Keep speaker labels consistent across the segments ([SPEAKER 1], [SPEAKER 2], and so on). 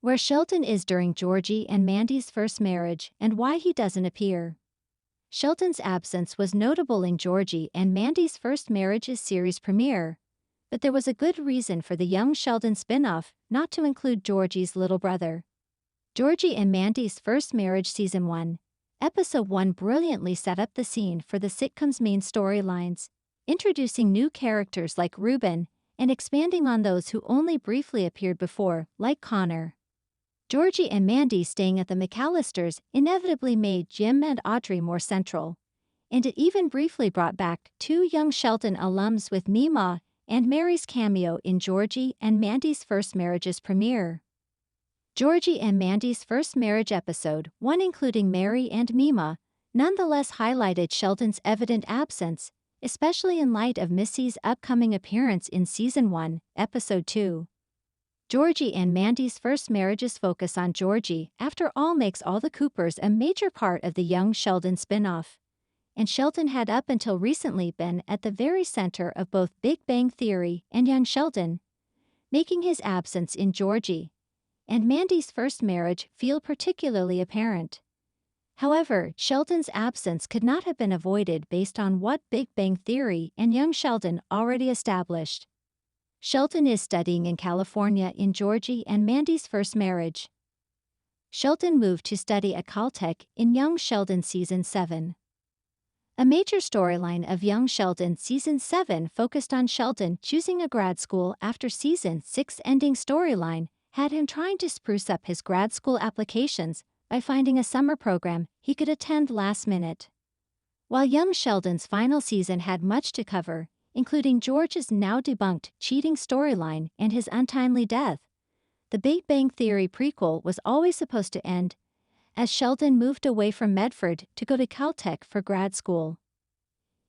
[SPEAKER 1] where Sheldon is during Georgie and Mandy's first marriage and why he doesn't appear. Sheldon's absence was notable in Georgie and Mandy's first marriage's series premiere, but there was a good reason for the Young Sheldon spin-off not to include Georgie's little brother. Georgie and Mandy's First Marriage Season 1, Episode 1 brilliantly set up the scene for the sitcom's main storylines, introducing new characters like Ruben and expanding on those who only briefly appeared before, like Connor. Georgie and Mandy staying at the McAllisters inevitably made Jim and Audrey more central, and it even briefly brought back two Young Sheldon alums with Mima and Mary's cameo in Georgie and Mandy's First Marriage's premiere. Georgie and Mandy's First Marriage Episode 1, including Mary and Mima, nonetheless highlighted Sheldon's evident absence, especially in light of Missy's upcoming appearance in Season 1, Episode 2. Georgie and Mandy's First Marriage's focus on Georgie, after all, makes all the Coopers a major part of the Young Sheldon spin-off, and Sheldon had up until recently been at the very center of both Big Bang Theory and Young Sheldon, making his absence in Georgie and Mandy's first marriage feel particularly apparent. However, Sheldon's absence could not have been avoided based on what Big Bang Theory and Young Sheldon already established. Sheldon is studying in California in Georgie and Mandy's first marriage. Sheldon moved to study at Caltech in Young Sheldon Season 7. A major storyline of Young Sheldon Season 7 focused on Sheldon choosing a grad school after Season 6 ending storyline had him trying to spruce up his grad school applications by finding a summer program he could attend last minute. While Young Sheldon's final season had much to cover, including George's now debunked cheating storyline and his untimely death, the Big Bang Theory prequel was always supposed to end as Sheldon moved away from Medford to go to Caltech for grad school.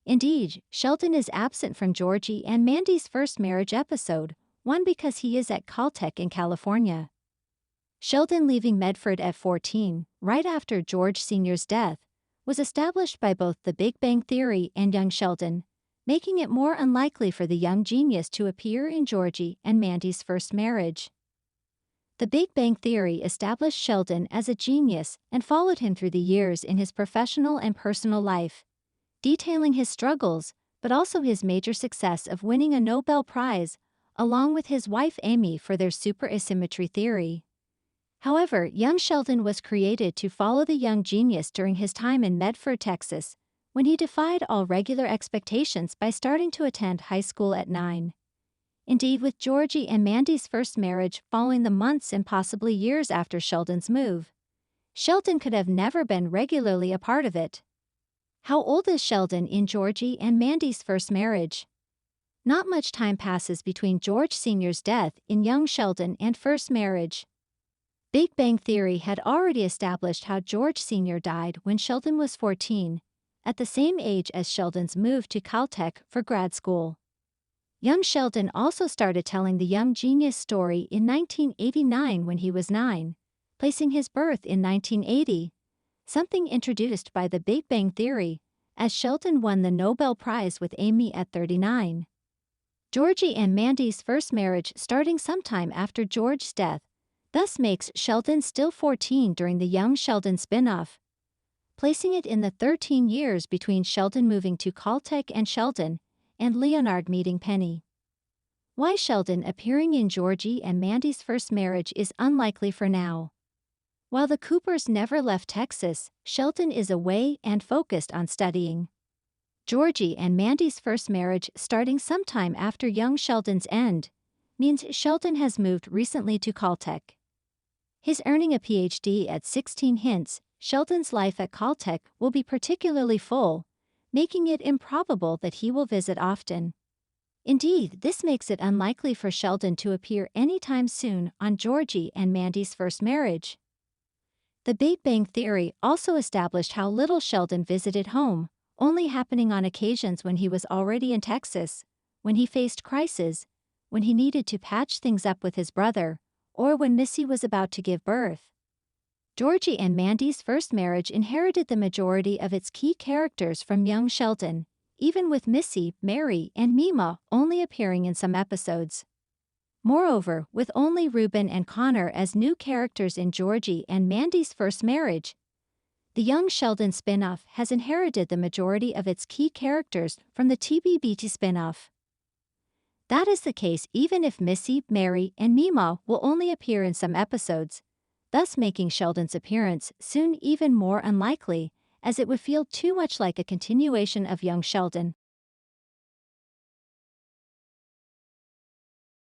[SPEAKER 1] Indeed, Sheldon is absent from Georgie and Mandy's First Marriage Episode 1 because he is at Caltech in California. Sheldon leaving Medford at 14, right after George Sr.'s death, was established by both The Big Bang Theory and Young Sheldon, making it more unlikely for the young genius to appear in Georgie and Mandy's first marriage. The Big Bang Theory established Sheldon as a genius and followed him through the years in his professional and personal life, detailing his struggles, but also his major success of winning a Nobel Prize, along with his wife Amy, for their superasymmetry theory. However, Young Sheldon was created to follow the young genius during his time in Medford, Texas, when he defied all regular expectations by starting to attend high school at 9. Indeed, with Georgie and Mandy's first marriage following the months and possibly years after Sheldon's move, Sheldon could have never been regularly a part of it. How old is Sheldon in Georgie and Mandy's first marriage? Not much time passes between George Sr.'s death in Young Sheldon and first marriage. Big Bang Theory had already established how George Sr. died when Sheldon was 14, at the same age as Sheldon's move to Caltech for grad school. Young Sheldon also started telling the young genius story in 1989 when he was 9, placing his birth in 1980, something introduced by The Big Bang Theory, as Sheldon won the Nobel Prize with Amy at 39. Georgie and Mandy's first marriage starting sometime after George's death, thus makes Sheldon still 14 during the Young Sheldon spin-off, placing it in the 13 years between Sheldon moving to Caltech and Sheldon and Leonard meeting Penny. Why Sheldon appearing in Georgie and Mandy's first marriage is unlikely for now. While the Coopers never left Texas, Sheldon is away and focused on studying. Georgie and Mandy's first marriage starting sometime after Young Sheldon's end means Sheldon has moved recently to Caltech. His earning a PhD at 16 hints Sheldon's life at Caltech will be particularly full, making it improbable that he will visit often. Indeed, this makes it unlikely for Sheldon to appear anytime soon on Georgie and Mandy's first marriage. The Big Bang Theory also established how little Sheldon visited home, only happening on occasions when he was already in Texas, when he faced crisis, when he needed to patch things up with his brother, or when Missy was about to give birth. Georgie and Mandy's first marriage inherited the majority of its key characters from Young Sheldon, even with Missy, Mary, and Mima only appearing in some episodes. Moreover, with only Ruben and Connor as new characters in Georgie and Mandy's first marriage, the young Sheldon spin-off has inherited the majority of its key characters from the TBBT spin-off. That is the case even if Missy, Mary, and Mima will only appear in some episodes, thus making Sheldon's appearance soon even more unlikely, as it would feel too much like a continuation of young Sheldon.